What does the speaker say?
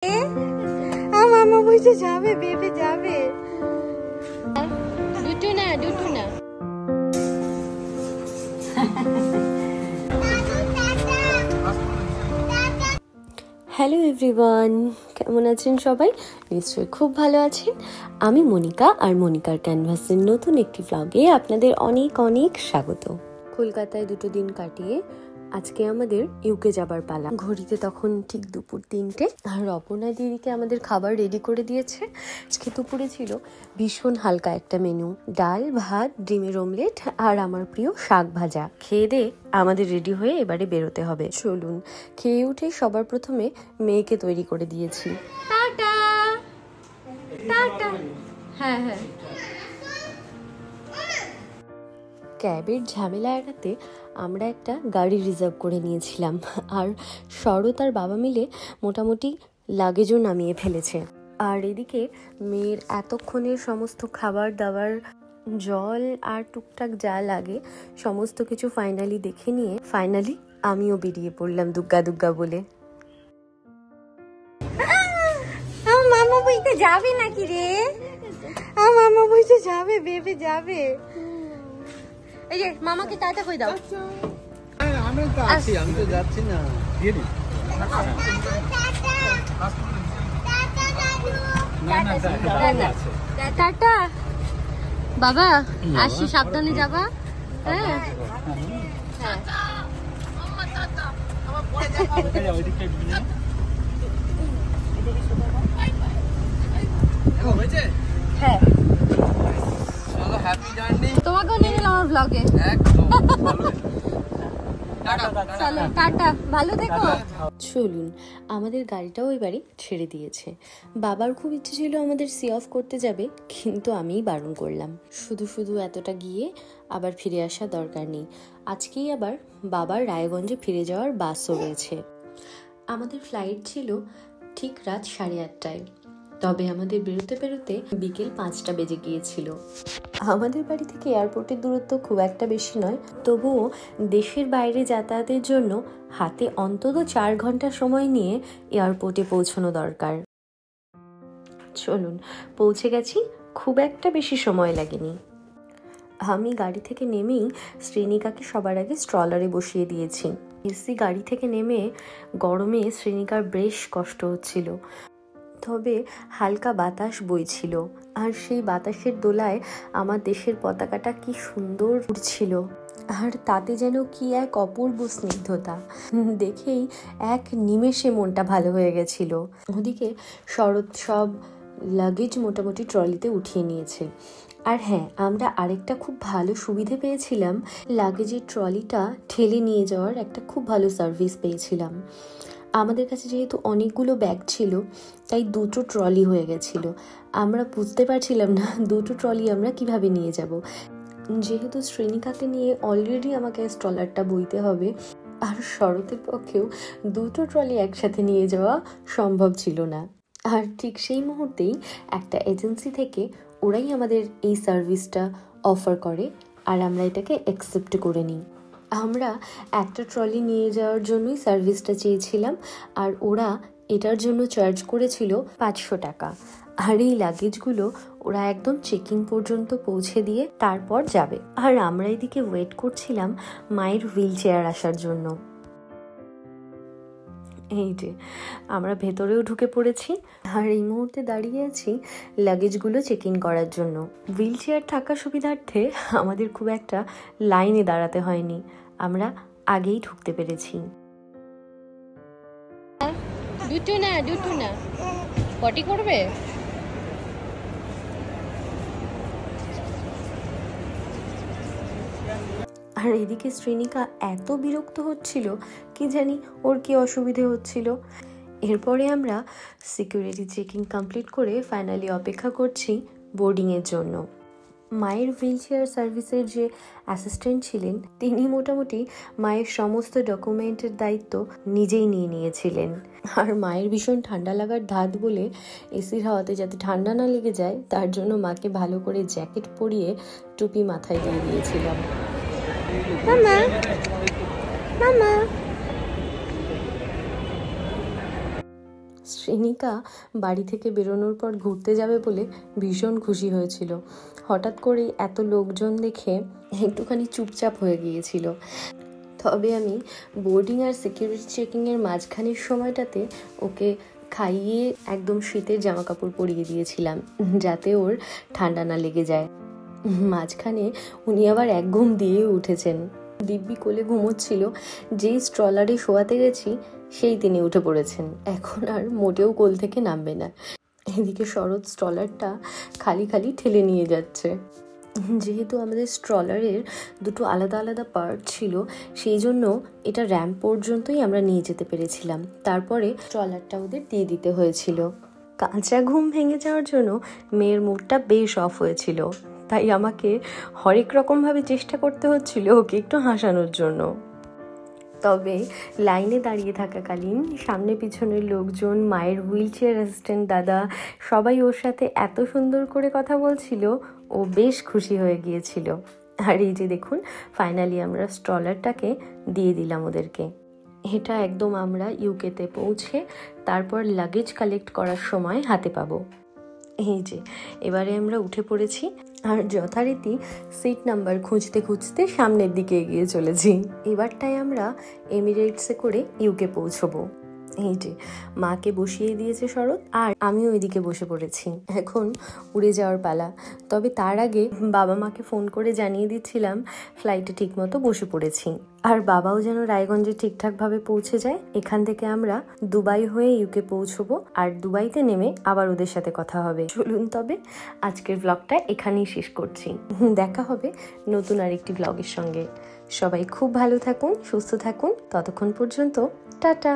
মামা বসে যাবে, বেবে যাবে। দুটো না হ্যালো এভরিওয়ান, কেমন আছেন সবাই? নিশ্চয়ই খুব ভালো আছেন। আমি মনিকা, আর মনিকার ক্যানভাসের নতুন একটি ব্লগে আপনাদের অনেক অনেক স্বাগত। কলকাতায় 2 দিন কাটিয়ে আজকে আমাদের ইউকে যাবার পালা। ঘড়িতে তখন ঠিক দুপুর 3টে, আর অপর্ণা দিদিকে আমাদের খাবার রেডি করে দিয়েছে। আজকে দুপুরে ছিল ভীষণ হালকা একটা মেনু, ডাল ভাত, ডিমের অমলেট আর আমার প্রিয় শাক ভাজা। খেয়ে দিয়ে আমাদের রেডি হয়ে এবারে বেরোতে হবে। চলুন, খেয়ে উঠে সবার প্রথমে মেয়েকে তৈরি করে দিয়েছি। Tata tata. হ্যাঁ হ্যাঁ, ক্যাবের ঝামেলা এড়াতে আমরা একটা গাড়ি রিজার্ভ করে নিয়েছিলাম, আর শরৎ আর বাবা মিলে মোটামুটি লাগেজও নামিয়ে ফেলেছে। আর এদিকে মেয়ের এতক্ষণের সমস্ত খাবার দাবার, জল আর টুকটাক যা লাগে সমস্ত কিছু ফাইনালি দেখে নিয়ে আমিও বেরিয়ে পড়লাম দুগ্গা দুগ্গা বলে। মামা বইতে যাবে নাকি রে? মামা বইতে যাবে, বেবে যাবে। এই যে মামাকে টাটা কই দাও। আমি তো আছি, আমি তো যাচ্ছি না। দিয়ে দিই। টাটা বাবা, আসি, সাবধানে যাবা। হ্যাঁ হ্যাঁ, তোমাকেও নিয়ে নিলাম আমার ব্লগে। চলো টাটা, ভালো থেকো। চলুন, আমাদের গাড়িটাও এবারে ছেড়ে দিয়েছে। বাবার খুব ইচ্ছে ছিল আমাদের সি অফ করতে যাবে, কিন্তু আমিই বারণ করলাম। শুধু শুধু এতটা গিয়ে আবার ফিরে আসা দরকার নেই। আজকেই আবার বাবার রায়গঞ্জে ফিরে যাওয়ার বাসও রয়েছে। আমাদের ফ্লাইট ছিল ঠিক রাত 8:30টায়, তবে আমাদের বেরোতে বেরোতে বিকেল 5টা বেজে গিয়েছিল। আমাদের বাড়ি থেকে এয়ারপোর্টের দূরত্ব খুব একটা বেশি নয়, তবুও দেশের বাইরে যাতায়াতের জন্য হাতে অন্তত 4 ঘন্টা সময় নিয়ে এয়ারপোর্টে পৌঁছানো দরকার। চলুন, পৌঁছে গেছি, খুব একটা বেশি সময় লাগেনি। আমি গাড়ি থেকে নেমেই শ্রেণিকাকে সবার আগে স্ট্রলারে বসিয়ে দিয়েছি। এসি গাড়ি থেকে নেমে গরমে শ্রেণিকার বেশ কষ্ট হচ্ছিল, তবে হালকা বাতাস বইছিল, আর সেই বাতাসের দোলায় আমার দেশের পতাকাটা কি সুন্দর উড়ছিল, আর তাতে যেন কি এক অপূর্ব স্নিগ্ধতা। দেখেই এক নিমেষে মনটা ভালো হয়ে গেছিল। ওদিকে শরৎ সব লাগেজ মোটামুটি ট্রলিতে উঠিয়ে নিয়েছে। আর হ্যাঁ, আমরা আরেকটা খুব ভালো সুবিধে পেয়েছিলাম, লাগেজের ট্রলিটা ঠেলে নিয়ে যাওয়ার একটা খুব ভালো সার্ভিস পেয়েছিলাম। আমাদের কাছে যেহেতু অনেকগুলো ব্যাগ ছিল, তাই 2টো ট্রলি হয়ে গেছিল। আমরা বুঝতে পারছিলাম না 2টো ট্রলি আমরা কিভাবে নিয়ে যাব। যেহেতু শ্রেণিকাকে নিয়ে অলরেডি আমাকে স্ট্রলারটা বইতে হবে, আর শরতের পক্ষেও 2টো ট্রলি একসাথে নিয়ে যাওয়া সম্ভব ছিল না। আর ঠিক সেই মুহূর্তেই একটা এজেন্সি থেকে ওরাই আমাদের এই সার্ভিসটা অফার করে, আর আমরা এটাকে অ্যাকসেপ্ট করে নিই। আমরা একটা ট্রলি নিয়ে যাওয়ার জন্যই সার্ভিসটা চেয়েছিলাম, আর ওরা এটার জন্য চার্জ করেছিল 500 টাকা। আর এই লাগেজগুলো ওরা একদম চেকিং পর্যন্ত পৌঁছে দিয়ে তারপর যাবে। আর আমরা এদিকে ওয়েট করছিলাম মায়ের হুইল চেয়ার আসার জন্য। এই যে আমরা ভেতরেও ঢুকে পড়েছি, আর এই মুহূর্তে দাঁড়িয়ে আছি লাগেজগুলো চেকিং করার জন্য। হুইল চেয়ার থাকার সুবিধার্থে আমাদের খুব একটা লাইনে দাঁড়াতে হয়নি, আমরা আগেই ঢুকতে পেরেছি। দুটো না পটি করবে। আর এদিকে শ্রেণিকা এত বিরক্ত হচ্ছিল, কি জানি ওর কি অসুবিধে হচ্ছিল। এরপরে আমরা সিকিউরিটি চেকিং কমপ্লিট করে ফাইনালি অপেক্ষা করছি বোর্ডিংয়ের জন্য। মায়ের হুইল চেয়ার সার্ভিসের যে অ্যাসিস্ট্যান্ট ছিলেন, তিনি মোটামুটি মায়ের সমস্ত ডকুমেন্টের দায়িত্ব নিজেই নিয়ে নিয়েছিলেন। আর মায়ের ভীষণ ঠান্ডা লাগার ধাত বলে এসির হাওয়াতে যাতে ঠান্ডা না লেগে যায়, তার জন্য মাকে ভালো করে জ্যাকেট পরিয়ে টুপি মাথায় দিয়ে দিয়েছিলাম। মামা মামা শ্রেণিকা বাড়ি থেকে বেরোনোর পর ঘুরতে যাবে বলে ভীষণ খুশি হয়েছিল। হঠাৎ করে এত লোকজন দেখে একটুখানি চুপচাপ হয়ে গিয়েছিল। তবে আমি বোর্ডিং আর সিকিউরিটি চেকিংয়ের মাঝখানের সময়টাতে ওকে খাইয়ে একদম শীতের জামা কাপড় পরিয়ে দিয়েছিলাম, যাতে ওর ঠান্ডা না লেগে যায়। মাঝখানে উনি আবার এক ঘুম দিয়ে উঠেছেন। দিব্যি কোলে ঘুমোচ্ছিল, যেই স্ট্রলারে শোয়াতে গেছি সেই তিনি উঠে পড়েছেন। এখন আর মোটেও কোল থেকে নামবে না। এদিকে শরৎ স্ট্রলারটা খালি খালি ঠেলে নিয়ে যাচ্ছে। যেহেতু আমাদের স্ট্রলারের দুটো আলাদা আলাদা পার্ট ছিল, সেই জন্য এটা র্যাম্প পর্যন্তই আমরা নিয়ে যেতে পেরেছিলাম। তারপরে স্ট্রলারটা ওদের দিয়ে দিতে হয়েছিল। কাঁচা ঘুম ভেঙে যাওয়ার জন্য মেয়ের মুডটা বেশ অফ হয়েছিল, তাই আমাকে হরেক রকমভাবে চেষ্টা করতে হচ্ছিল ওকে একটু হাসানোর জন্য। তবে লাইনে দাঁড়িয়ে থাকাকালীন সামনে পিছনের লোকজন, মায়ের হুইল চেয়ার অ্যাসিস্ট্যান্ট দাদা, সবাই ওর সাথে এত সুন্দর করে কথা বলছিল, ও বেশ খুশি হয়ে গিয়েছিল। আর এই যে দেখুন, ফাইনালি আমরা স্ট্রলারটাকে দিয়ে দিলাম ওদেরকে। এটা একদম আমরা ইউকেতে পৌঁছে তারপর লাগেজ কালেক্ট করার সময় হাতে পাবো। এই যে এবারে আমরা উঠে পড়েছি আর যথারীতি সিট নাম্বার খুঁজতে খুঁজতে সামনের দিকে এগিয়ে চলেছি। এবারটায় আমরা এমিরেটসে করে ইউকে পৌঁছবো। এই যে মাকে বসিয়ে দিয়েছে শরৎ, আর আমি ওইদিকে বসে পড়েছি। এখন উড়ে যাওয়ার পালা। তবে তার আগে বাবা মাকে ফোন করে জানিয়ে দিচ্ছিলাম ফ্লাইটে ঠিকমতো বসে পড়েছি, আর বাবাও যেন রায়গঞ্জে ঠিকঠাকভাবে পৌঁছে যায়। এখান থেকে আমরা দুবাই হয়ে ইউকে পৌঁছবো, আর দুবাইতে নেমে আবার ওদের সাথে কথা হবে। চলুন তবে আজকের ব্লগটা এখানেই শেষ করছি। দেখা হবে নতুন আরেকটি ব্লগের সঙ্গে। সবাই খুব ভালো থাকুন, সুস্থ থাকুন। ততক্ষণ পর্যন্ত টাটা।